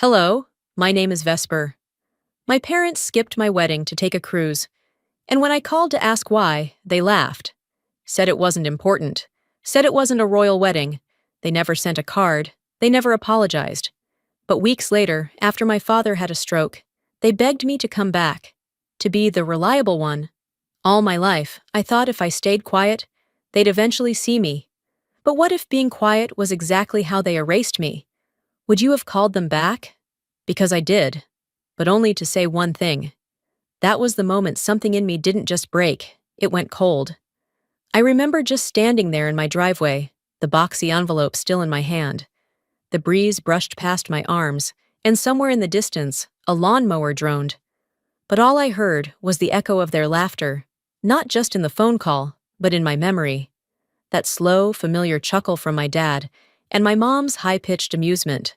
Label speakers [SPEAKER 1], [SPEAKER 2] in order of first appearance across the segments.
[SPEAKER 1] Hello, my name is Vesper. My parents skipped my wedding to take a cruise, and when I called to ask why, they laughed. Said it wasn't important. Said it wasn't a royal wedding. They never sent a card. They never apologized. But weeks later, after my father had a stroke, they begged me to come back, to be the reliable one. All my life, I thought if I stayed quiet, they'd eventually see me. But what if being quiet was exactly how they erased me? Would you have called them back? Because I did, but only to say one thing. That was the moment something in me didn't just break, it went cold. I remember just standing there in my driveway, the boxy envelope still in my hand. The breeze brushed past my arms, and somewhere in the distance, a lawnmower droned. But all I heard was the echo of their laughter, not just in the phone call, but in my memory. That slow, familiar chuckle from my dad, and my mom's high-pitched amusement.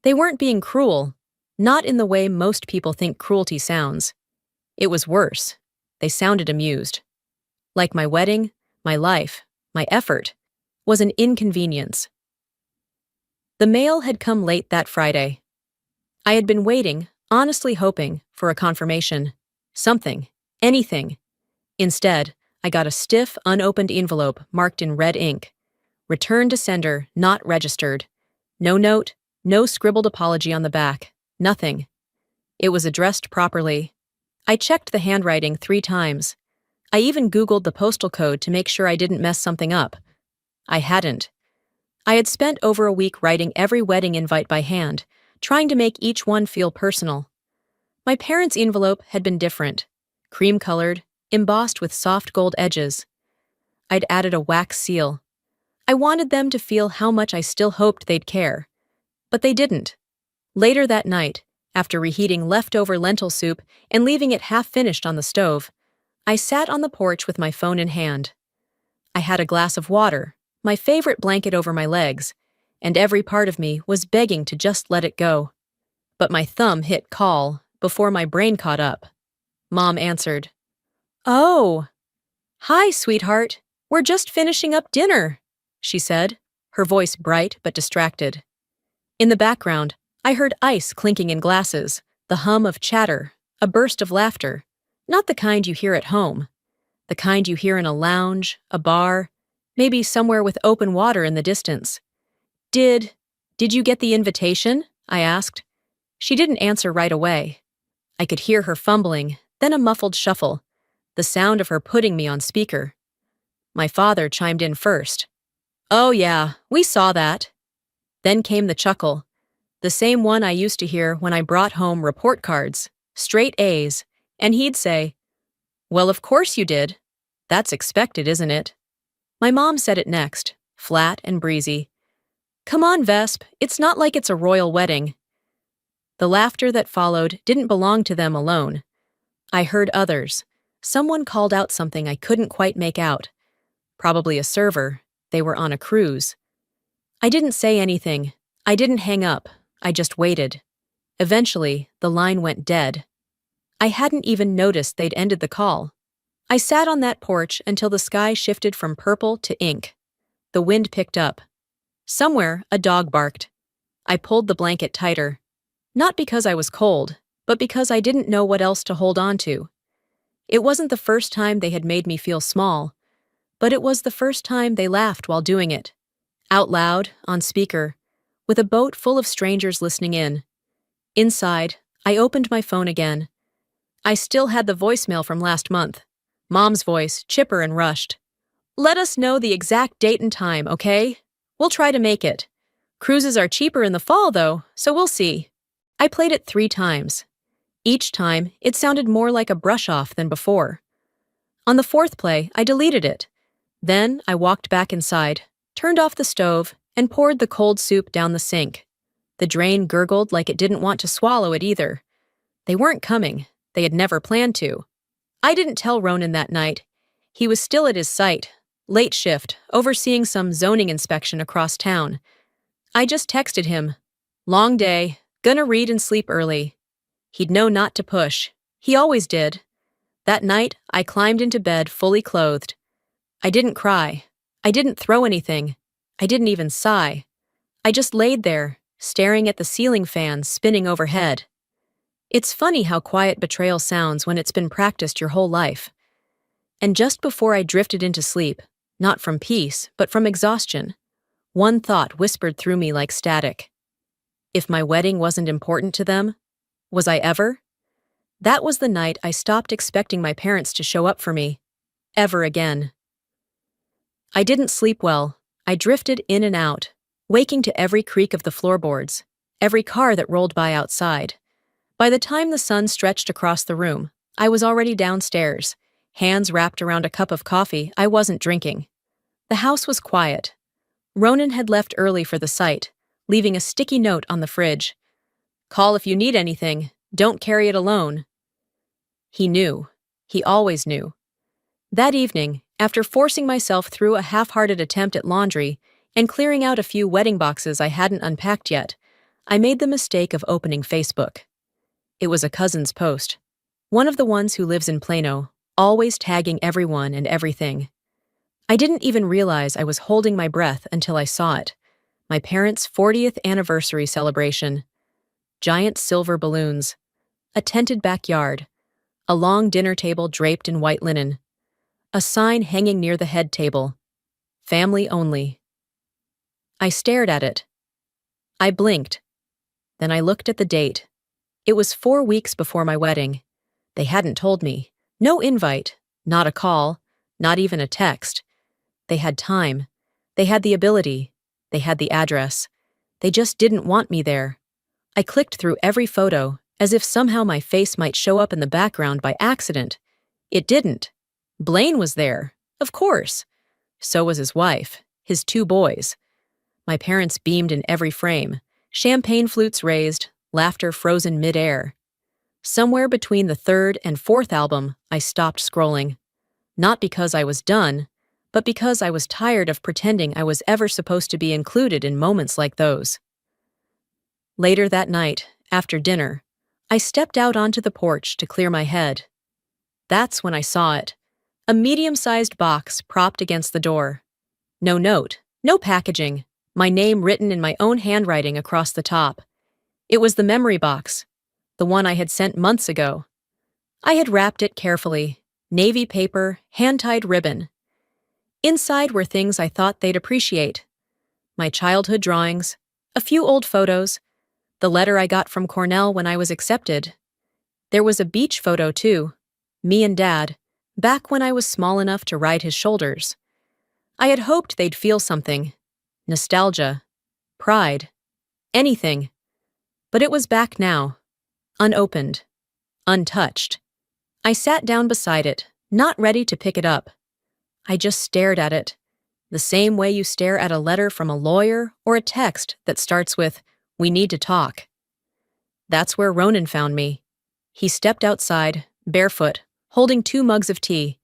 [SPEAKER 1] They weren't being cruel, not in the way most people think cruelty sounds. It was worse. They sounded amused. Like my wedding, my life, my effort, was an inconvenience. The mail had come late that Friday. I had been waiting, honestly hoping, for a confirmation. Something. Anything. Instead, I got a stiff, unopened envelope marked in red ink. Return to sender, not registered. No note, no scribbled apology on the back. Nothing. It was addressed properly. I checked the handwriting 3 times. I even Googled the postal code to make sure I didn't mess something up. I hadn't. I had spent over a week writing every wedding invite by hand, trying to make each one feel personal. My parents' envelope had been different. Cream-colored, embossed with soft gold edges. I'd added a wax seal. I wanted them to feel how much I still hoped they'd care. But they didn't. Later that night, after reheating leftover lentil soup and leaving it half-finished on the stove, I sat on the porch with my phone in hand. I had a glass of water, my favorite blanket over my legs, and every part of me was begging to just let it go. But my thumb hit call before my brain caught up. Mom answered. "Oh, hi, sweetheart. We're just finishing up dinner," she said, her voice bright but distracted. In the background, I heard ice clinking in glasses, the hum of chatter, a burst of laughter. Not the kind you hear at home. The kind you hear in a lounge, a bar, maybe somewhere with open water in the distance. Did you get the invitation?" I asked. She didn't answer right away. I could hear her fumbling, then a muffled shuffle, the sound of her putting me on speaker. My father chimed in first. "Oh yeah, we saw that." Then came the chuckle, the same one I used to hear when I brought home report cards, straight A's, and he'd say, "Well, of course you did. That's expected, isn't it?" My mom said it next, flat and breezy. "Come on, Vesp, it's not like it's a royal wedding." The laughter that followed didn't belong to them alone. I heard others. Someone called out something I couldn't quite make out. Probably a server. They were on a cruise. I didn't say anything. I didn't hang up. I just waited. Eventually, the line went dead. I hadn't even noticed they'd ended the call. I sat on that porch until the sky shifted from purple to ink. The wind picked up. Somewhere, a dog barked. I pulled the blanket tighter. Not because I was cold, but because I didn't know what else to hold on to. It wasn't the first time they had made me feel small, but it was the first time they laughed while doing it. Out loud, on speaker, with a boat full of strangers listening in. Inside, I opened my phone again. I still had the voicemail from last month. Mom's voice, chipper and rushed. "Let us know the exact date and time, okay? We'll try to make it. Cruises are cheaper in the fall, though, so we'll see." I played it 3 times. Each time, it sounded more like a brush-off than before. On the 4th play, I deleted it. Then I walked back inside, turned off the stove, and poured the cold soup down the sink. The drain gurgled like it didn't want to swallow it either. They weren't coming. They had never planned to. I didn't tell Ronan that night. He was still at his site, late shift, overseeing some zoning inspection across town. I just texted him. "Long day, gonna read and sleep early." He'd know not to push. He always did. That night, I climbed into bed fully clothed. I didn't cry. I didn't throw anything. I didn't even sigh. I just laid there, staring at the ceiling fan spinning overhead. It's funny how quiet betrayal sounds when it's been practiced your whole life. And just before I drifted into sleep, not from peace, but from exhaustion, one thought whispered through me like static. If my wedding wasn't important to them, was I ever? That was the night I stopped expecting my parents to show up for me. Ever again. I didn't sleep well. I drifted in and out, waking to every creak of the floorboards, every car that rolled by outside. By the time the sun stretched across the room, I was already downstairs, hands wrapped around a cup of coffee I wasn't drinking. The house was quiet. Ronan had left early for the site, leaving a sticky note on the fridge. "Call if you need anything. Don't carry it alone." He knew. He always knew. That evening, after forcing myself through a half-hearted attempt at laundry and clearing out a few wedding boxes I hadn't unpacked yet, I made the mistake of opening Facebook. It was a cousin's post. One of the ones who lives in Plano, always tagging everyone and everything. I didn't even realize I was holding my breath until I saw it. My parents' 40th anniversary celebration. Giant silver balloons. A tented backyard. A long dinner table draped in white linen. A sign hanging near the head table. Family only. I stared at it. I blinked. Then I looked at the date. It was 4 weeks before my wedding. They hadn't told me. No invite, not a call, not even a text. They had time. They had the ability. They had the address. They just didn't want me there. I clicked through every photo, as if somehow my face might show up in the background by accident. It didn't. Blaine was there, of course. So was his wife, his 2 boys. My parents beamed in every frame, champagne flutes raised, laughter frozen mid-air. Somewhere between the 3rd and 4th album, I stopped scrolling. Not because I was done, but because I was tired of pretending I was ever supposed to be included in moments like those. Later that night, after dinner, I stepped out onto the porch to clear my head. That's when I saw it. A medium-sized box propped against the door. No note, no packaging, my name written in my own handwriting across the top. It was the memory box, the one I had sent months ago. I had wrapped it carefully, navy paper, hand-tied ribbon. Inside were things I thought they'd appreciate. My childhood drawings, a few old photos, the letter I got from Cornell when I was accepted. There was a beach photo too, me and Dad, back when I was small enough to ride his shoulders. I had hoped they'd feel something. Nostalgia. Pride. Anything. But it was back now. Unopened. Untouched. I sat down beside it, not ready to pick it up. I just stared at it, the same way you stare at a letter from a lawyer or a text that starts with, "We need to talk." That's where Ronan found me. He stepped outside, barefoot, holding 2 mugs of tea.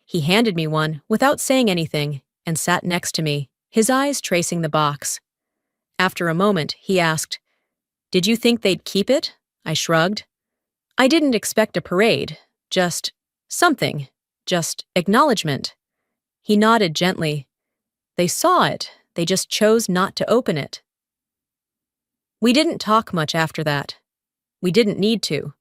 [SPEAKER 1] He handed me one without saying anything and sat next to me, his eyes tracing the box. After a moment, he asked, "Did you think they'd keep it?" I shrugged. I didn't expect a parade, just something, just acknowledgement. He nodded gently. They saw it, they just chose not to open it. We didn't talk much after that. We didn't need to.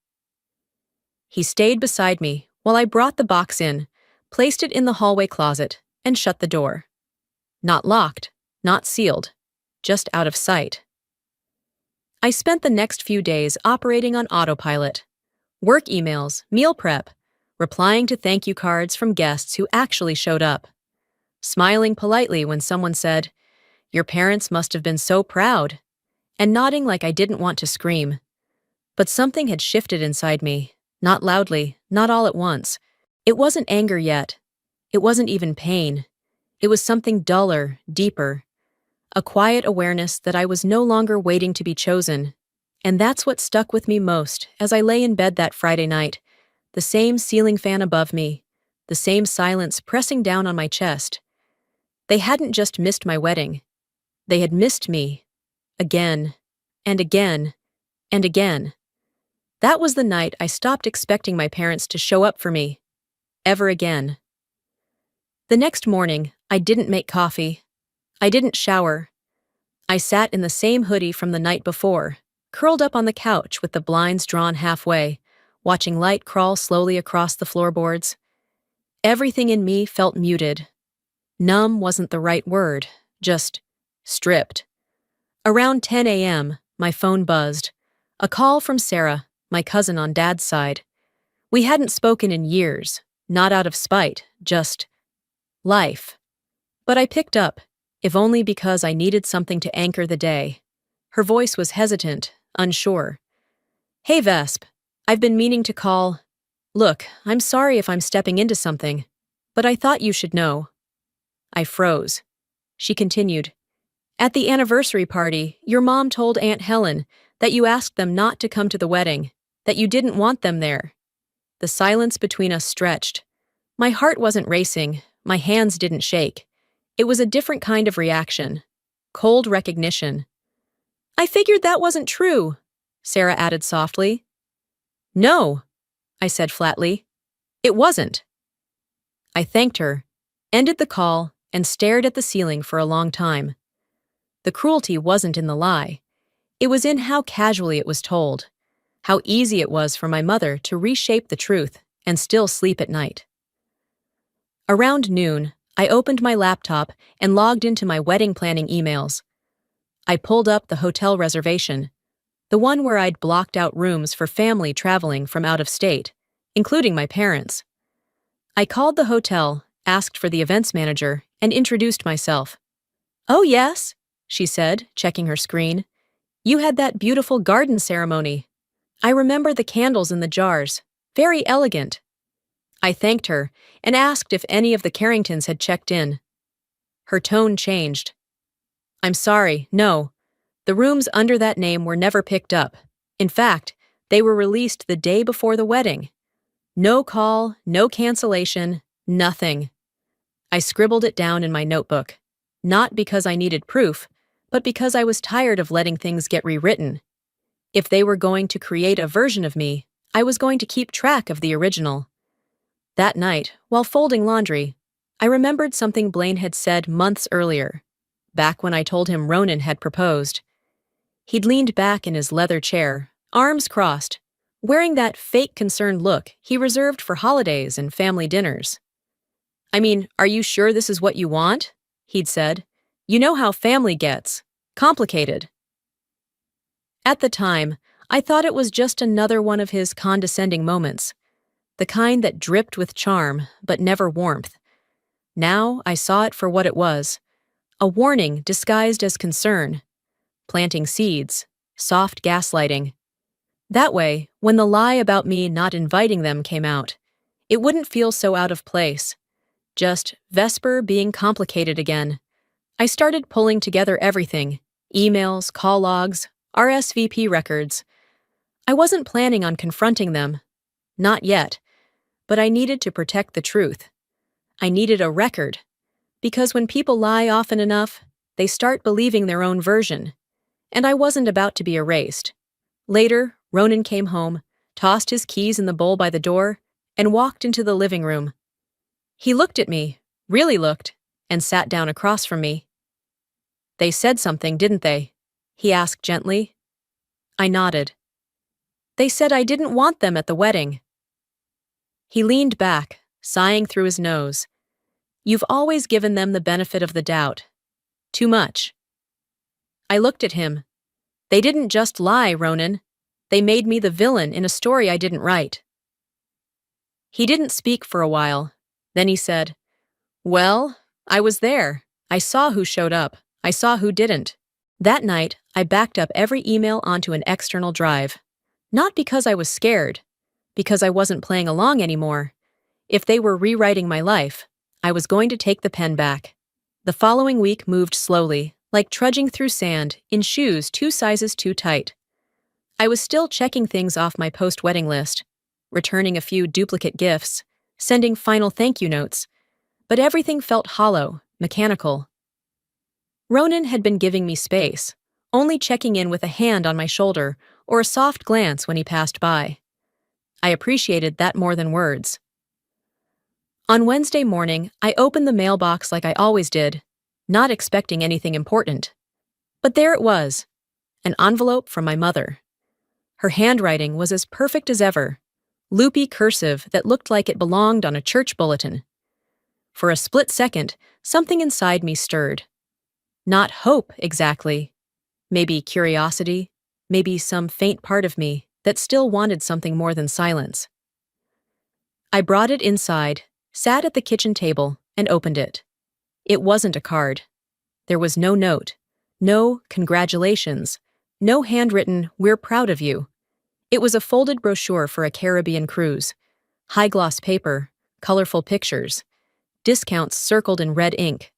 [SPEAKER 1] He stayed beside me while I brought the box in, placed it in the hallway closet, and shut the door. Not locked, not sealed, just out of sight. I spent the next few days operating on autopilot. Work emails, meal prep, replying to thank you cards from guests who actually showed up. Smiling politely when someone said, "Your parents must have been so proud," and nodding like I didn't want to scream. But something had shifted inside me, not loudly, not all at once. It wasn't anger yet. It wasn't even pain. It was something duller, deeper. A quiet awareness that I was no longer waiting to be chosen. And that's what stuck with me most as I lay in bed that Friday night. The same ceiling fan above me, the same silence pressing down on my chest. They hadn't just missed my wedding. They had missed me. Again, and again, and again. That was the night I stopped expecting my parents to show up for me. Ever again. The next morning, I didn't make coffee. I didn't shower. I sat in the same hoodie from the night before, curled up on the couch with the blinds drawn halfway, watching light crawl slowly across the floorboards. Everything in me felt muted. Numb wasn't the right word, just stripped. Around 10 a.m., my phone buzzed. A call from Sarah, my cousin on Dad's side. We hadn't spoken in years, not out of spite, just life. But I picked up, if only because I needed something to anchor the day. Her voice was hesitant, unsure. "Hey, Vesp. I've been meaning to call. Look, I'm sorry if I'm stepping into something, but I thought you should know." I froze. She continued. "At the anniversary party, your mom told Aunt Helen that you asked them not to come to the wedding, that you didn't want them there." The silence between us stretched. My heart wasn't racing, my hands didn't shake. It was a different kind of reaction. Cold recognition. "I figured that wasn't true," Sarah added softly. "No," I said flatly. "It wasn't." I thanked her, ended the call, and stared at the ceiling for a long time. The cruelty wasn't in the lie. It was in how casually it was told, how easy it was for my mother to reshape the truth and still sleep at night. Around noon, I opened my laptop and logged into my wedding planning emails. I pulled up the hotel reservation, the one where I'd blocked out rooms for family traveling from out of state, including my parents. I called the hotel, asked for the events manager, and introduced myself. "Oh, yes," she said, checking her screen. "You had that beautiful garden ceremony. I remember the candles in the jars. Very elegant." I thanked her and asked if any of the Carringtons had checked in. Her tone changed. "I'm sorry, no. The rooms under that name were never picked up. In fact, they were released the day before the wedding. No call, no cancellation, nothing." I scribbled it down in my notebook, not because I needed proof, but because I was tired of letting things get rewritten. If they were going to create a version of me, I was going to keep track of the original. That night, while folding laundry, I remembered something Blaine had said months earlier, back when I told him Ronan had proposed. He'd leaned back in his leather chair, arms crossed, wearing that fake concerned look he reserved for holidays and family dinners. "I mean, are you sure this is what you want?" he'd said. "You know how family gets. Complicated." At the time, I thought it was just another one of his condescending moments, the kind that dripped with charm but never warmth. Now I saw it for what it was, a warning disguised as concern, planting seeds, soft gaslighting. That way, when the lie about me not inviting them came out, it wouldn't feel so out of place. Just Vesper being complicated again. I started pulling together everything, emails, call logs, RSVP records. I wasn't planning on confronting them. Not yet. But I needed to protect the truth. I needed a record. Because when people lie often enough, they start believing their own version. And I wasn't about to be erased. Later, Ronan came home, tossed his keys in the bowl by the door, and walked into the living room. He looked at me, really looked, and sat down across from me. "They said something, didn't they?" he asked gently. I nodded. "They said I didn't want them at the wedding." He leaned back, sighing through his nose. "You've always given them the benefit of the doubt. Too much." I looked at him. "They didn't just lie, Ronan. They made me the villain in a story I didn't write." He didn't speak for a while. Then he said, "Well, I was there. I saw who showed up. I saw who didn't." That night, I backed up every email onto an external drive. Not because I was scared, because I wasn't playing along anymore. If they were rewriting my life, I was going to take the pen back. The following week moved slowly, like trudging through sand, in shoes 2 sizes too tight. I was still checking things off my post-wedding list, returning a few duplicate gifts, sending final thank you notes, but everything felt hollow, mechanical. Ronan had been giving me space, only checking in with a hand on my shoulder or a soft glance when he passed by. I appreciated that more than words. On Wednesday morning, I opened the mailbox like I always did, not expecting anything important. But there it was, an envelope from my mother. Her handwriting was as perfect as ever, loopy cursive that looked like it belonged on a church bulletin. For a split second, something inside me stirred. Not hope, exactly. Maybe curiosity, maybe some faint part of me that still wanted something more than silence. I brought it inside, sat at the kitchen table, and opened it. It wasn't a card. There was no note, no congratulations, no handwritten, "We're proud of you." It was a folded brochure for a Caribbean cruise. High-gloss paper, colorful pictures, discounts circled in red ink.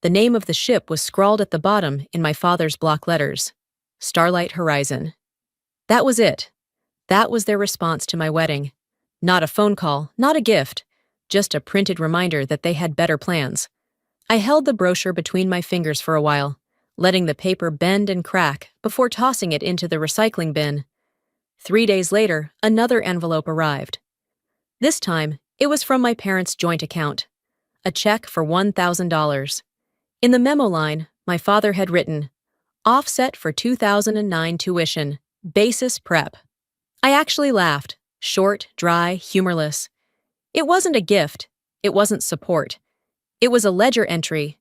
[SPEAKER 1] The name of the ship was scrawled at the bottom in my father's block letters. Starlight Horizon. That was it. That was their response to my wedding. Not a phone call, not a gift, just a printed reminder that they had better plans. I held the brochure between my fingers for a while, letting the paper bend and crack before tossing it into the recycling bin. 3 days later, another envelope arrived. This time, it was from my parents' joint account. A check for $1,000. In the memo line, my father had written, "Offset for 2009 tuition, basis prep." I actually laughed, short, dry, humorless. It wasn't a gift. It wasn't support. It was a ledger entry.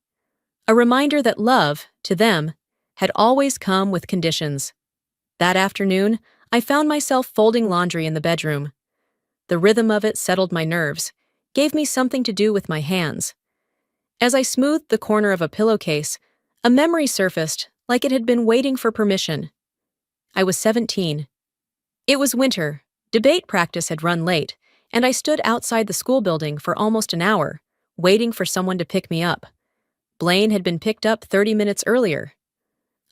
[SPEAKER 1] A reminder that love, to them, had always come with conditions. That afternoon, I found myself folding laundry in the bedroom. The rhythm of it settled my nerves, gave me something to do with my hands. As I smoothed the corner of a pillowcase, a memory surfaced like it had been waiting for permission. I was 17. It was winter, debate practice had run late, and I stood outside the school building for almost an hour, waiting for someone to pick me up. Blaine had been picked up 30 minutes earlier.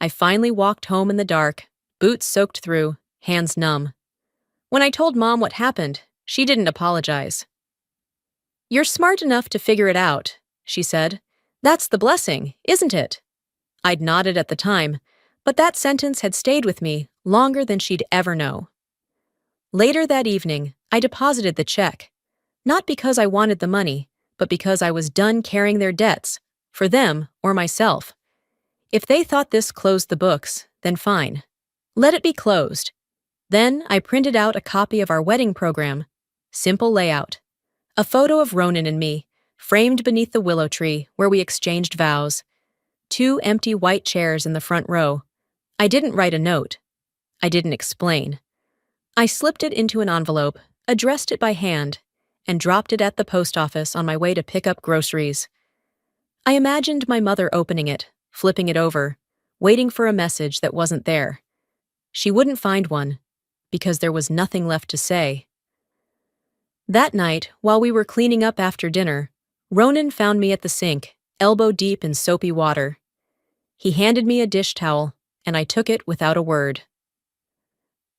[SPEAKER 1] I finally walked home in the dark, boots soaked through, hands numb. When I told Mom what happened, she didn't apologize. "You're smart enough to figure it out," she said. "That's the blessing, isn't it?" I'd nodded at the time, but that sentence had stayed with me longer than she'd ever know. Later that evening, I deposited the check, not because I wanted the money, but because I was done carrying their debts, for them or myself. If they thought this closed the books, then fine. Let it be closed. Then I printed out a copy of our wedding program. Simple layout. A photo of Ronan and me, framed beneath the willow tree where we exchanged vows. 2 empty white chairs in the front row. I didn't write a note. I didn't explain. I slipped it into an envelope, addressed it by hand, and dropped it at the post office on my way to pick up groceries. I imagined my mother opening it, flipping it over, waiting for a message that wasn't there. She wouldn't find one, because there was nothing left to say. That night, while we were cleaning up after dinner, Ronan found me at the sink, elbow deep in soapy water. He handed me a dish towel, and I took it without a word.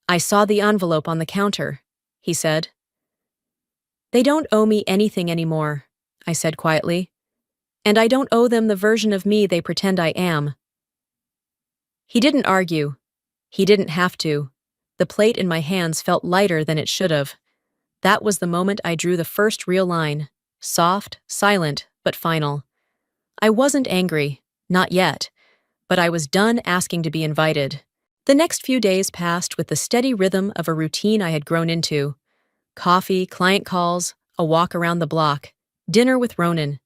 [SPEAKER 1] "I saw the envelope on the counter," he said. "They don't owe me anything anymore," I said quietly. "And I don't owe them the version of me they pretend I am." He didn't argue. He didn't have to. The plate in my hands felt lighter than it should have. That was the moment I drew the first real line. Soft, silent, but final. I wasn't angry, not yet, but I was done asking to be invited. The next few days passed with the steady rhythm of a routine I had grown into. Coffee, client calls, a walk around the block, dinner with Ronan.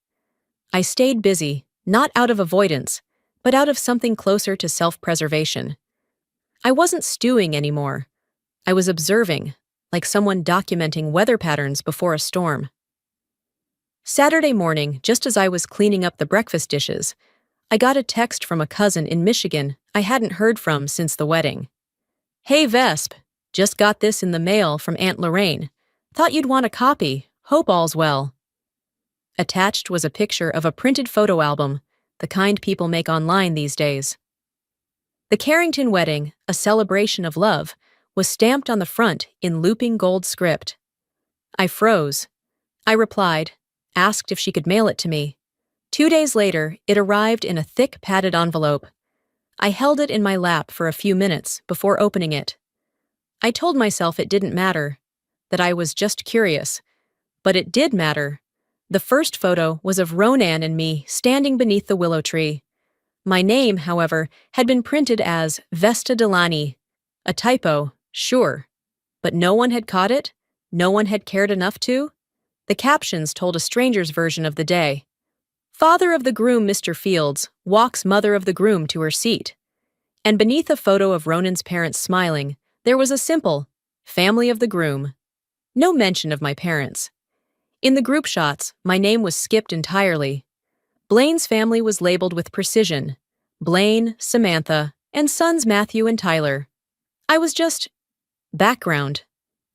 [SPEAKER 1] I stayed busy, not out of avoidance, but out of something closer to self-preservation. I wasn't stewing anymore. I was observing, like someone documenting weather patterns before a storm. Saturday morning, just as I was cleaning up the breakfast dishes, I got a text from a cousin in Michigan I hadn't heard from since the wedding. "Hey Vesp, just got this in the mail from Aunt Lorraine. Thought you'd want a copy. Hope all's well." Attached was a picture of a printed photo album, the kind people make online these days. The Carrington wedding, a celebration of love, was stamped on the front in looping gold script. I froze. I replied, asked if she could mail it to me. 2 days later, it arrived in a thick padded envelope. I held it in my lap for a few minutes before opening it. I told myself it didn't matter, that I was just curious. But it did matter. The first photo was of Ronan and me standing beneath the willow tree. My name, however, had been printed as Vesta Delani. A typo, sure. But no one had caught it? No one had cared enough to? The captions told a stranger's version of the day. Father of the groom, Mr. Fields, walks mother of the groom to her seat. And beneath a photo of Ronan's parents smiling, there was a simple, family of the groom. No mention of my parents. In the group shots, my name was skipped entirely. Blaine's family was labeled with precision. Blaine, Samantha, and sons Matthew and Tyler. I was just background.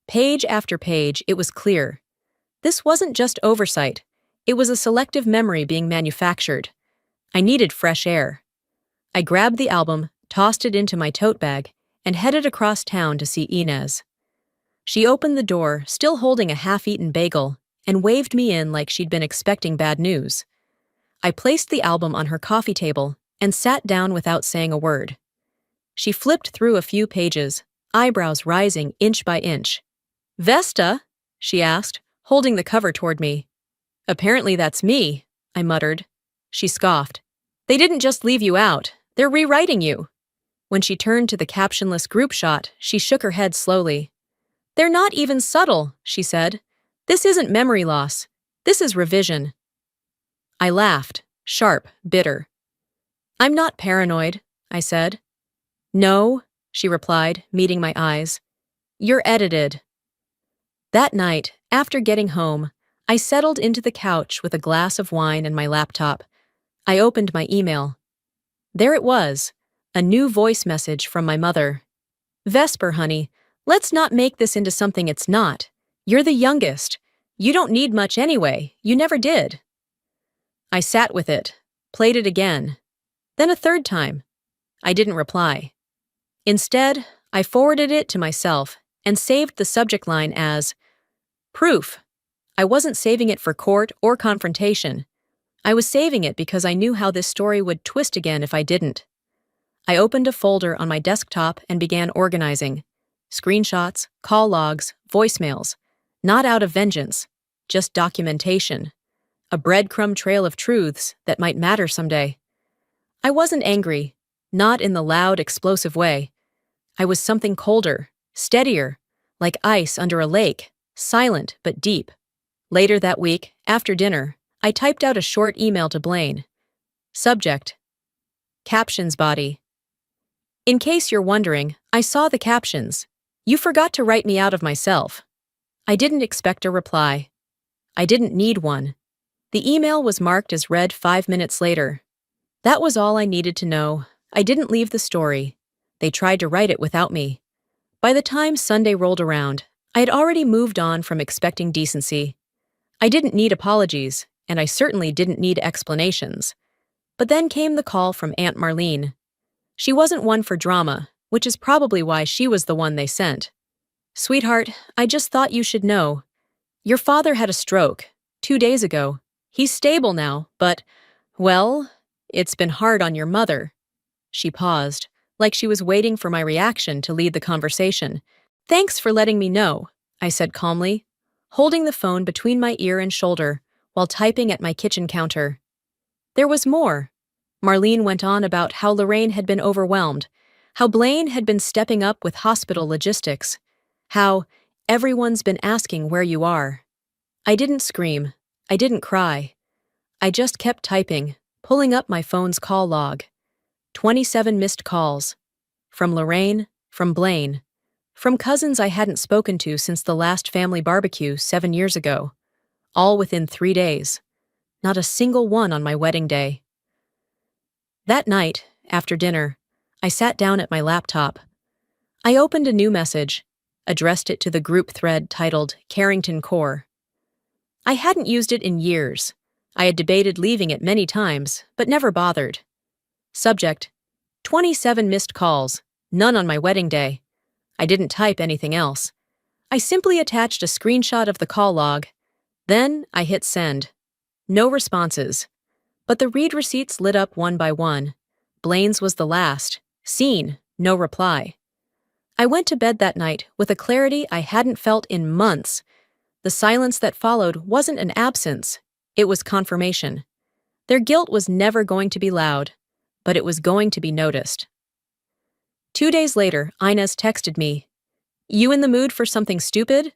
[SPEAKER 1] Page after page, it was clear. This wasn't just oversight. It was a selective memory being manufactured. I needed fresh air. I grabbed the album, tossed it into my tote bag, and headed across town to see Inez. She opened the door, still holding a half-eaten bagel, and waved me in like she'd been expecting bad news. I placed the album on her coffee table and sat down without saying a word. She flipped through a few pages, eyebrows rising inch by inch. "Vesta?" she asked, holding the cover toward me. "Apparently that's me," I muttered. She scoffed. "They didn't just leave you out. They're rewriting you." When she turned to the captionless group shot, she shook her head slowly. "They're not even subtle," she said. "This isn't memory loss. This is revision." I laughed, sharp, bitter. "I'm not paranoid," I said. "No," she replied, meeting my eyes. "You're edited." That night, after getting home, I settled into the couch with a glass of wine and my laptop. I opened my email. There it was, a new voice message from my mother. "Vesper, honey, let's not make this into something it's not. You're the youngest. You don't need much anyway. You never did." I sat with it, played it again, then a third time. I didn't reply. Instead, I forwarded it to myself and saved the subject line as proof. I wasn't saving it for court or confrontation. I was saving it because I knew how this story would twist again if I didn't. I opened a folder on my desktop and began organizing. Screenshots, call logs, voicemails. Not out of vengeance, just documentation. A breadcrumb trail of truths that might matter someday. I wasn't angry, not in the loud, explosive way. I was something colder, steadier, like ice under a lake, silent but deep. Later that week, after dinner, I typed out a short email to Blaine. Subject: Captions body. In case you're wondering, I saw the captions. You forgot to write me out of myself. I didn't expect a reply. I didn't need one. The email was marked as read 5 minutes later. That was all I needed to know. I didn't leave the story. They tried to write it without me. By the time Sunday rolled around, I had already moved on from expecting decency. I didn't need apologies, and I certainly didn't need explanations. But then came the call from Aunt Marlene. She wasn't one for drama, which is probably why she was the one they sent. "Sweetheart, I just thought you should know. Your father had a stroke 2 days ago. He's stable now, but, well, it's been hard on your mother." She paused, like she was waiting for my reaction to lead the conversation. "Thanks for letting me know," I said calmly, holding the phone between my ear and shoulder while typing at my kitchen counter. There was more. Marlene went on about how Lorraine had been overwhelmed, how Blaine had been stepping up with hospital logistics, how everyone's been asking where you are. I didn't scream. I didn't cry. I just kept typing, pulling up my phone's call log. 27 missed calls. From Lorraine, from Blaine, from cousins I hadn't spoken to since the last family barbecue 7 years ago. All within 3 days. Not a single one on my wedding day. That night, after dinner, I sat down at my laptop. I opened a new message, addressed it to the group thread titled Carrington Core. I hadn't used it in years. I had debated leaving it many times, but never bothered. Subject: 27 missed calls, none on my wedding day. I didn't type anything else. I simply attached a screenshot of the call log. Then I hit send. No responses. But the read receipts lit up one by one. Blaine's was the last. Seen, no reply. I went to bed that night with a clarity I hadn't felt in months. The silence that followed wasn't an absence. It was confirmation. Their guilt was never going to be loud. but it was going to be noticed. 2 days later, Inez texted me, "You in the mood for something stupid?"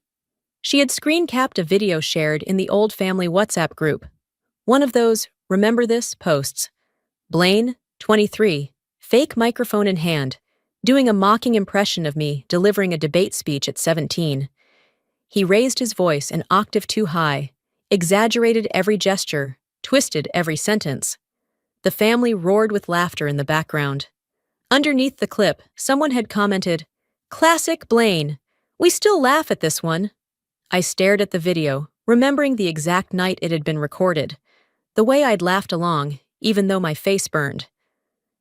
[SPEAKER 1] She had screen capped a video shared in the old family WhatsApp group. One of those "Remember This" posts. Blaine, 23, fake microphone in hand, doing a mocking impression of me delivering a debate speech at 17. He raised his voice an octave too high, exaggerated every gesture, twisted every sentence. The family roared with laughter in the background. Underneath the clip, someone had commented, "Classic Blaine. We still laugh at this one." I stared at the video, remembering the exact night it had been recorded, the way I'd laughed along, even though my face burned.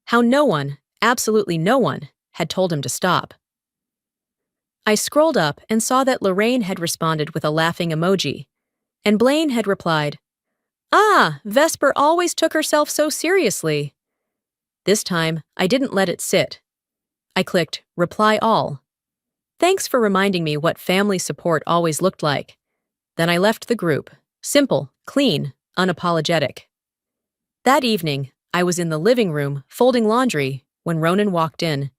[SPEAKER 1] How no one, absolutely no one, had told him to stop. I scrolled up and saw that Lorraine had responded with a laughing emoji, and Blaine had replied, "Ah, Vesper always took herself so seriously." This time, I didn't let it sit. I clicked Reply All. Thanks for reminding me what family support always looked like. Then I left the group. Simple, clean, unapologetic. That evening, I was in the living room folding laundry when Ronan walked in.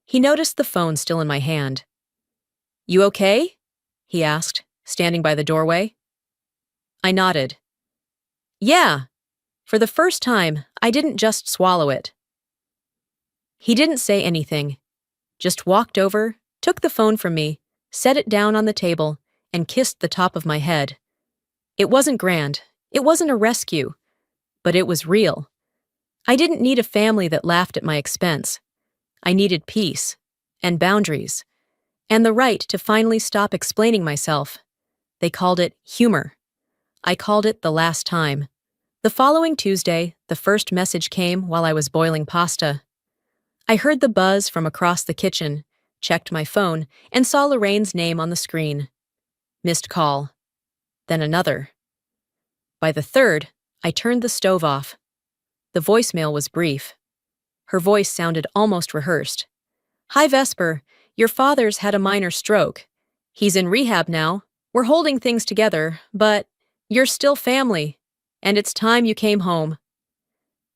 [SPEAKER 1] He noticed the phone still in my hand. "You okay?" he asked, standing by the doorway. I nodded. "Yeah." For the first time, I didn't just swallow it. He didn't say anything, just walked over, took the phone from me, set it down on the table, and kissed the top of my head. It wasn't grand, it wasn't a rescue, but it was real. I didn't need a family that laughed at my expense. I needed peace, and boundaries, and the right to finally stop explaining myself. They called it humor. I called it the last time. The following Tuesday, the first message came while I was boiling pasta. I heard the buzz from across the kitchen, checked my phone, and saw Lorraine's name on the screen. Missed call. Then another. By the third, I turned the stove off. The voicemail was brief. Her voice sounded almost rehearsed. "Hi, Vesper. Your father's had a minor stroke. He's in rehab now. We're holding things together, but you're still family, and it's time you came home."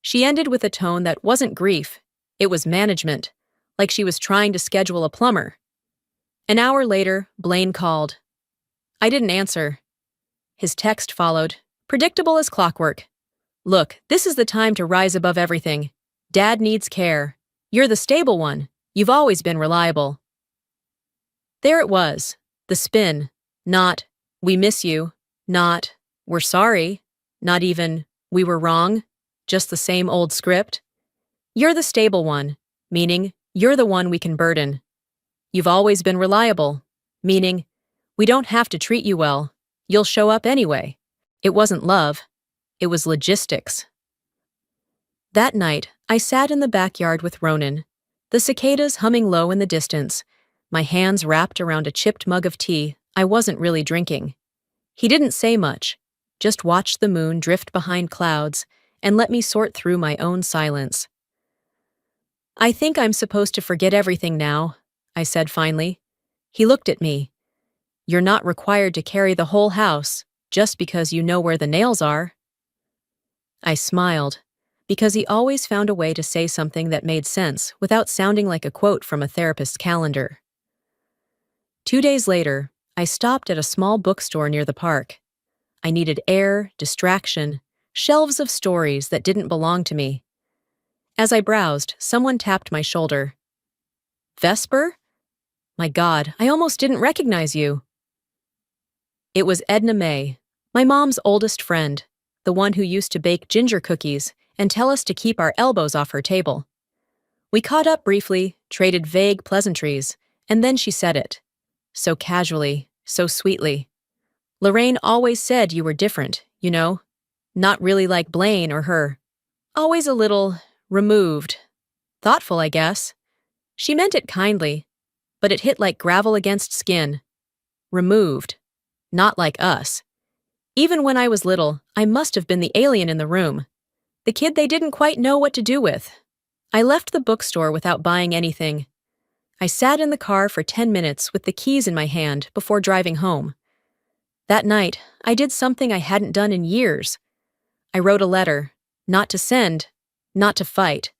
[SPEAKER 1] She ended with a tone that wasn't grief. It was management, like she was trying to schedule a plumber. An hour later, Blaine called. I didn't answer. His text followed, predictable as clockwork. "Look, this is the time to rise above everything. Dad needs care. You're the stable one. You've always been reliable." There it was, the spin. Not, "We miss you," not, "We're sorry," not even, "We were wrong," just the same old script. You're the stable one, meaning you're the one we can burden. You've always been reliable, meaning we don't have to treat you well. You'll show up anyway. It wasn't love. It was logistics. That night, I sat in the backyard with Ronan, the cicadas humming low in the distance, my hands wrapped around a chipped mug of tea I wasn't really drinking. He didn't say much, just watched the moon drift behind clouds and let me sort through my own silence. "I think I'm supposed to forget everything now," I said finally. He looked at me. "You're not required to carry the whole house just because you know where the nails are." I smiled, because he always found a way to say something that made sense without sounding like a quote from a therapist's calendar. 2 days later, I stopped at a small bookstore near the park. I needed air, distraction, shelves of stories that didn't belong to me. As I browsed, someone tapped my shoulder. "Vesper? My God, I almost didn't recognize you." It was Edna May, my mom's oldest friend, the one who used to bake ginger cookies and tell us to keep our elbows off her table. We caught up briefly, traded vague pleasantries, and then she said it. So casually, so sweetly. "Lorraine always said you were different, you know? Not really like Blaine or her. Always a little removed. Thoughtful, I guess." She meant it kindly, but it hit like gravel against skin. Removed. Not like us. Even when I was little, I must have been the alien in the room. The kid they didn't quite know what to do with. I left the bookstore without buying anything. I sat in the car for 10 minutes with the keys in my hand before driving home. That night, I did something I hadn't done in years. I wrote a letter, not to send, not to fight,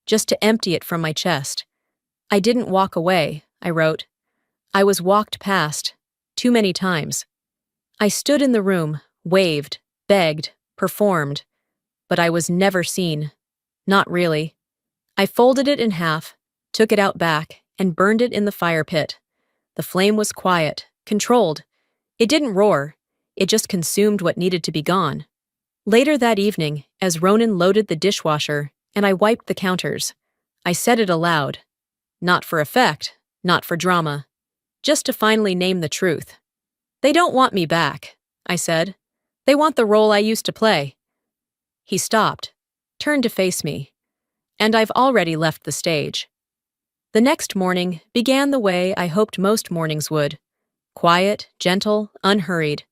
[SPEAKER 1] just to empty it from my chest. I didn't walk away, I wrote. I was walked past, too many times. I stood in the room, waved, begged, performed, but I was never seen. Not really. I folded it in half, took it out back, and burned it in the fire pit. The flame was quiet, controlled. It didn't roar, it just consumed what needed to be gone. Later that evening, as Ronan loaded the dishwasher and I wiped the counters, I said it aloud. Not for effect, not for drama, just to finally name the truth. They don't want me back, I said. They want the role I used to play. He stopped, turned to face me, and I've already left the stage. The next morning began the way I hoped most mornings would. Quiet, gentle, unhurried.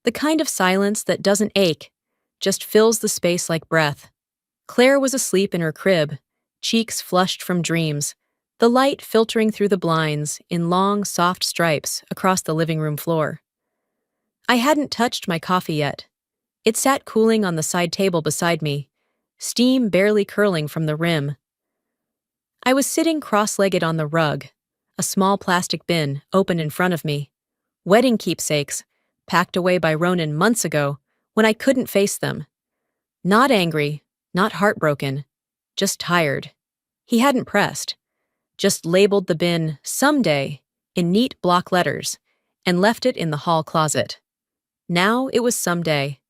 [SPEAKER 1] The kind of silence that doesn't ache, just fills the space like breath. Claire was asleep in her crib, cheeks flushed from dreams, the light filtering through the blinds in long, soft stripes across the living room floor. I hadn't touched my coffee yet. It sat cooling on the side table beside me, steam barely curling from the rim. I was sitting cross-legged on the rug, a small plastic bin open in front of me. Wedding keepsakes, packed away by Ronan months ago when I couldn't face them. Not angry, not heartbroken, just tired. He hadn't pressed, just labeled the bin "Someday" in neat block letters and left it in the hall closet. Now it was someday.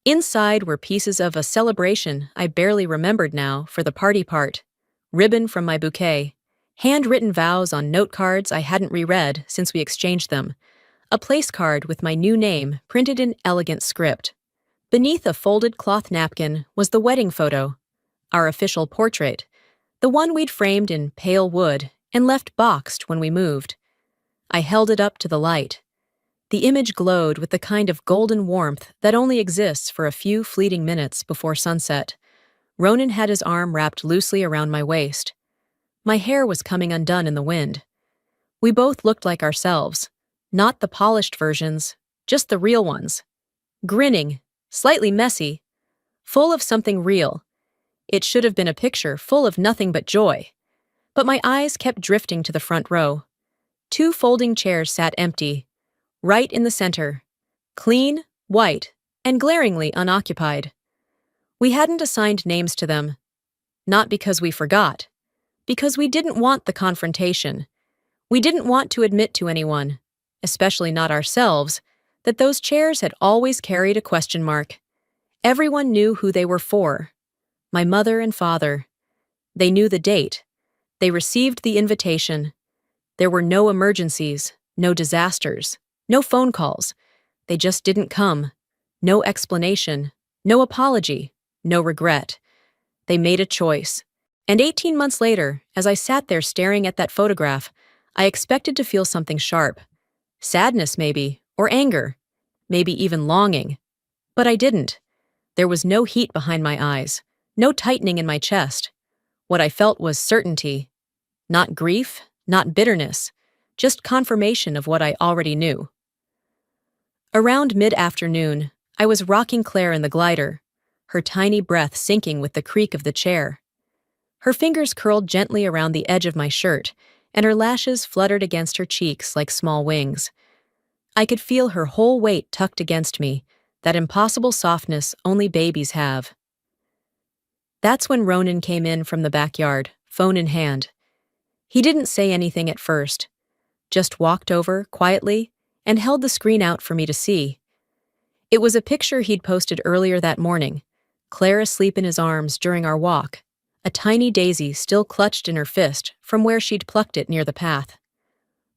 [SPEAKER 1] Inside were pieces of a celebration I barely remembered now for the party part, ribbon from my bouquet, handwritten vows on note cards I hadn't reread since we exchanged them, a place card with my new name printed in elegant script. Beneath a folded cloth napkin was the wedding photo, our official portrait, the one we'd framed in pale wood and left boxed when we moved. I held it up to the light. The image glowed with the kind of golden warmth that only exists for a few fleeting minutes before sunset. Ronan had his arm wrapped loosely around my waist. My hair was coming undone in the wind. We both looked like ourselves, not the polished versions, just the real ones. Grinning, slightly messy, full of something real. It should have been a picture full of nothing but joy. But my eyes kept drifting to the front row. 2 folding chairs sat empty, right in the center, clean, white, and glaringly unoccupied. We hadn't assigned names to them, not because we forgot, because we didn't want the confrontation. We didn't want to admit to anyone, especially not ourselves, that those chairs had always carried a question mark. Everyone knew who they were for. My mother and father. They knew the date. They received the invitation. There were no emergencies, no disasters, no phone calls. They just didn't come. No explanation, no apology, no regret. They made a choice. And 18 months later, as I sat there staring at that photograph, I expected to feel something sharp. Sadness, maybe, or anger, maybe even longing. But I didn't. There was no heat behind my eyes, no tightening in my chest. What I felt was certainty. Not grief, not bitterness, just confirmation of what I already knew. Around mid-afternoon, I was rocking Claire in the glider, her tiny breath sinking with the creak of the chair. Her fingers curled gently around the edge of my shirt, and her lashes fluttered against her cheeks like small wings. I could feel her whole weight tucked against me, that impossible softness only babies have. That's when Ronan came in from the backyard, phone in hand. He didn't say anything at first, just walked over quietly and held the screen out for me to see. It was a picture he'd posted earlier that morning, Claire asleep in his arms during our walk, a tiny daisy still clutched in her fist from where she'd plucked it near the path.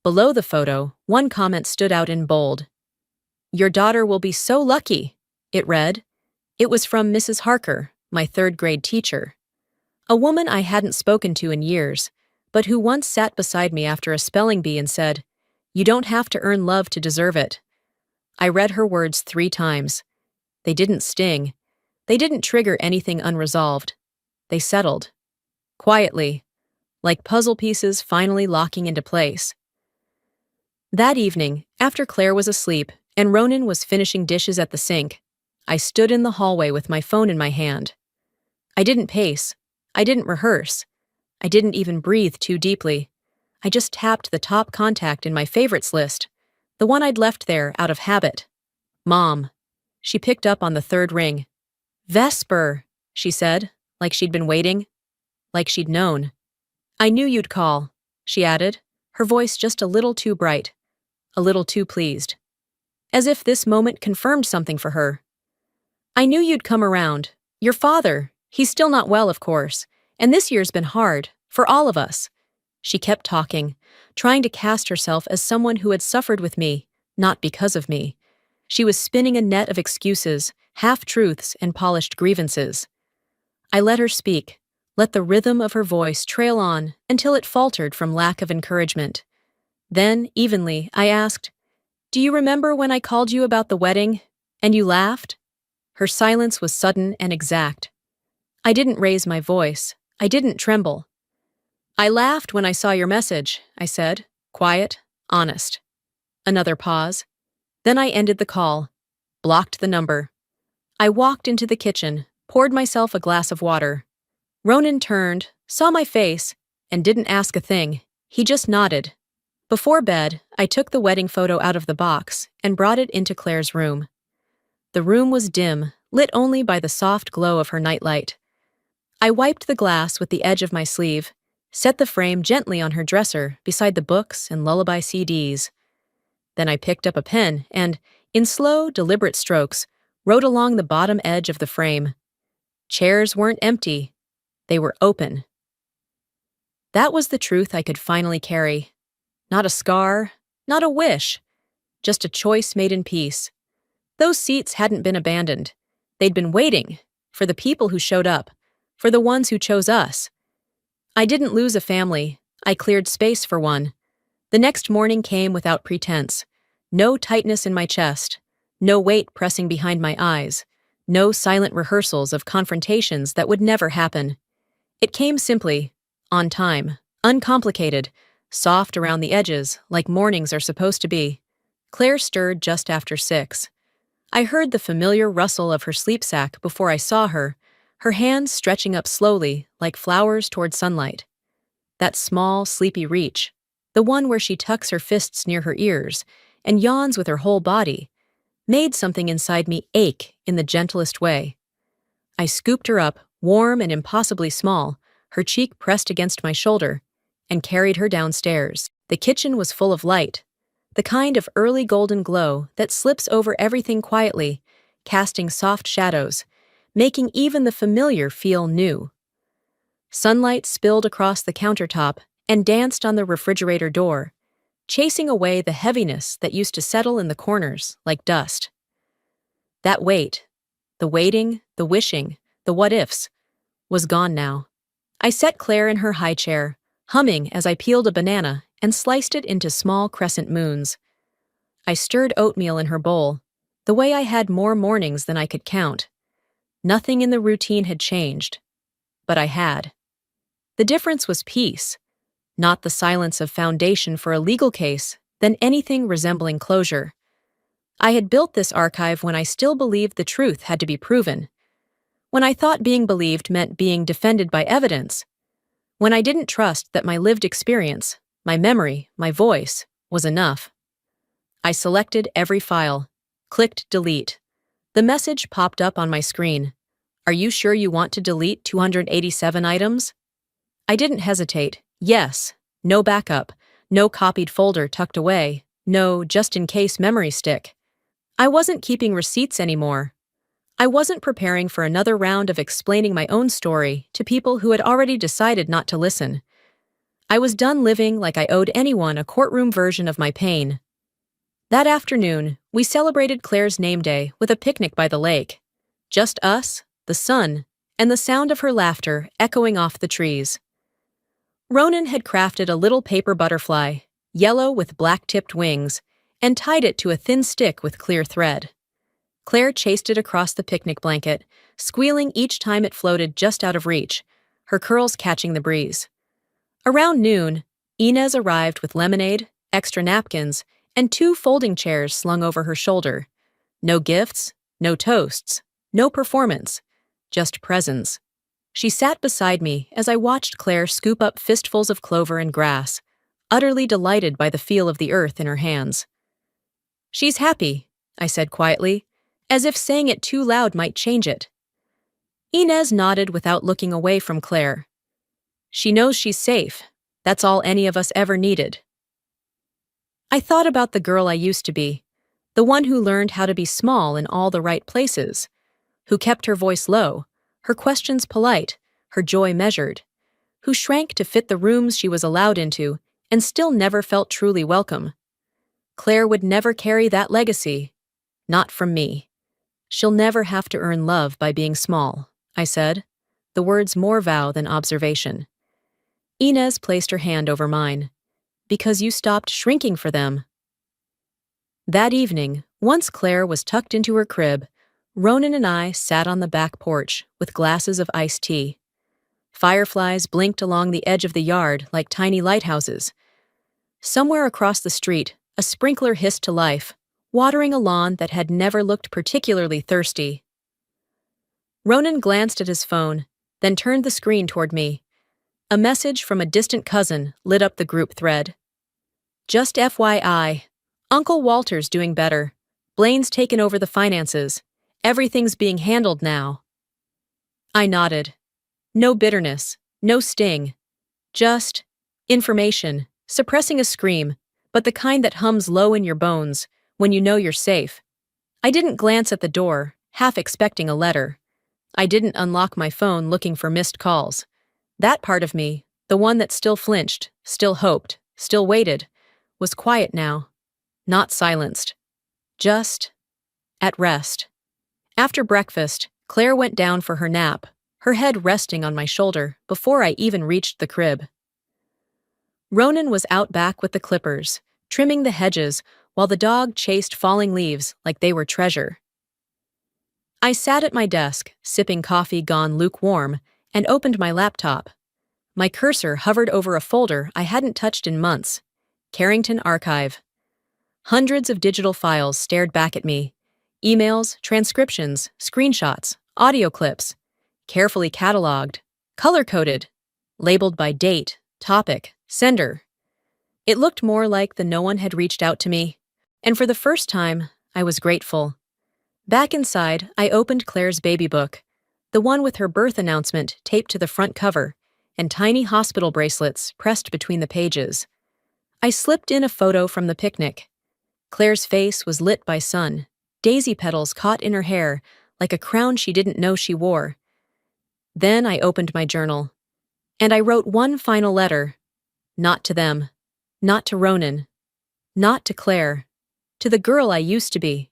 [SPEAKER 1] Below the photo, one comment stood out in bold. "Your daughter will be so lucky," it read. It was from Mrs. Harker, my 3rd-grade teacher. A woman I hadn't spoken to in years, but who once sat beside me after a spelling bee and said, "You don't have to earn love to deserve it." I read her words 3 times. They didn't sting. They didn't trigger anything unresolved. They settled. Quietly, like puzzle pieces finally locking into place. That evening, after Claire was asleep and Ronan was finishing dishes at the sink, I stood in the hallway with my phone in my hand. I didn't pace. I didn't rehearse. I didn't even breathe too deeply. I just tapped the top contact in my favorites list, the one I'd left there out of habit. Mom. She picked up on the third ring. Vesper, she said, like she'd been waiting, like she'd known. I knew you'd call, she added, her voice just a little too bright, a little too pleased. As if this moment confirmed something for her. I knew you'd come around. Your father, he's still not well, of course, and this year's been hard, for all of us. She kept talking, trying to cast herself as someone who had suffered with me, not because of me. She was spinning a net of excuses, half-truths, and polished grievances. I let her speak, let the rhythm of her voice trail on until it faltered from lack of encouragement. Then, evenly, I asked, "Do you remember when I called you about the wedding, and you laughed?" Her silence was sudden and exact. I didn't raise my voice. I didn't tremble. "I laughed when I saw your message," I said, quiet, honest. Another pause. Then I ended the call, blocked the number. I walked into the kitchen, poured myself a glass of water. Ronan turned, saw my face, and didn't ask a thing. He just nodded. Before bed, I took the wedding photo out of the box and brought it into Claire's room. The room was dim, lit only by the soft glow of her nightlight. I wiped the glass with the edge of my sleeve, set the frame gently on her dresser beside the books and lullaby CDs. Then I picked up a pen and, in slow, deliberate strokes, wrote along the bottom edge of the frame. Chairs weren't empty. They were open. That was the truth I could finally carry. Not a scar, not a wish, just a choice made in peace. Those seats hadn't been abandoned. They'd been waiting for the people who showed up, for the ones who chose us. I didn't lose a family. I cleared space for one. The next morning came without pretense. No tightness in my chest, no weight pressing behind my eyes, no silent rehearsals of confrontations that would never happen. It came simply, on time, uncomplicated, soft around the edges, like mornings are supposed to be. Claire stirred just after 6. I heard the familiar rustle of her sleep sack before I saw her, her hands stretching up slowly, like flowers toward sunlight. That small, sleepy reach, the one where she tucks her fists near her ears and yawns with her whole body, made something inside me ache in the gentlest way. I scooped her up, warm and impossibly small, her cheek pressed against my shoulder, and carried her downstairs. The kitchen was full of light, the kind of early golden glow that slips over everything quietly, casting soft shadows, making even the familiar feel new. Sunlight spilled across the countertop and danced on the refrigerator door, chasing away the heaviness that used to settle in the corners like dust. That weight, the waiting, the wishing, the what-ifs, was gone now. I set Claire in her high chair, humming as I peeled a banana and sliced it into small crescent moons. I stirred oatmeal in her bowl, the way I had more mornings than I could count. Nothing in the routine had changed, but I had. The difference was peace, not the silence of foundation for a legal case, than anything resembling closure. I had built this archive when I still believed the truth had to be proven, when I thought being believed meant being defended by evidence, when I didn't trust that my lived experience, my memory, my voice, was enough. I selected every file, clicked delete. The message popped up on my screen. "Are you sure you want to delete 287 items?" I didn't hesitate. Yes. No backup. No copied folder tucked away. No just-in-case memory stick. I wasn't keeping receipts anymore. I wasn't preparing for another round of explaining my own story to people who had already decided not to listen. I was done living like I owed anyone a courtroom version of my pain. That afternoon, we celebrated Claire's name day with a picnic by the lake. Just us, the sun, and the sound of her laughter echoing off the trees. Ronan had crafted a little paper butterfly, yellow with black-tipped wings, and tied it to a thin stick with clear thread. Claire chased it across the picnic blanket, squealing each time it floated just out of reach, her curls catching the breeze. Around noon, Inez arrived with lemonade, extra napkins, and 2 folding chairs slung over her shoulder. No gifts, no toasts, no performance, just presents. She sat beside me as I watched Claire scoop up fistfuls of clover and grass, utterly delighted by the feel of the earth in her hands. "She's happy," I said quietly, as if saying it too loud might change it. Inez nodded without looking away from Claire. "She knows she's safe. That's all any of us ever needed." I thought about the girl I used to be, the one who learned how to be small in all the right places, who kept her voice low, her questions polite, her joy measured, who shrank to fit the rooms she was allowed into and still never felt truly welcome. Claire would never carry that legacy. Not from me. "She'll never have to earn love by being small," I said, the words more vow than observation. Inez placed her hand over mine. "Because you stopped shrinking for them." That evening, once Claire was tucked into her crib, Ronan and I sat on the back porch with glasses of iced tea. Fireflies blinked along the edge of the yard like tiny lighthouses. Somewhere across the street, a sprinkler hissed to life, watering a lawn that had never looked particularly thirsty. Ronan glanced at his phone, then turned the screen toward me. A message from a distant cousin lit up the group thread. "Just FYI, Uncle Walter's doing better. Blaine's taken over the finances. Everything's being handled now." I nodded. No bitterness, no sting. Just information, suppressing a scream, but the kind that hums low in your bones when you know you're safe. I didn't glance at the door, half expecting a letter. I didn't unlock my phone looking for missed calls. That part of me, the one that still flinched, still hoped, still waited, was quiet now. Not silenced. Just at rest. After breakfast, Claire went down for her nap, her head resting on my shoulder before I even reached the crib. Ronan was out back with the clippers, trimming the hedges while the dog chased falling leaves like they were treasure. I sat at my desk, sipping coffee gone lukewarm, and opened my laptop. My cursor hovered over a folder I hadn't touched in months. Carrington Archive. Hundreds of digital files stared back at me. Emails, transcriptions, screenshots, audio clips. Carefully cataloged, color-coded, labeled by date, topic, sender. It looked more like the no one had reached out to me, and for the first time, I was grateful. Back inside, I opened Claire's baby book, the one with her birth announcement taped to the front cover, and tiny hospital bracelets pressed between the pages. I slipped in a photo from the picnic. Claire's face was lit by sun, daisy petals caught in her hair like a crown she didn't know she wore. Then I opened my journal, and I wrote one final letter. Not to them, not to Ronan, not to Claire, to the girl I used to be.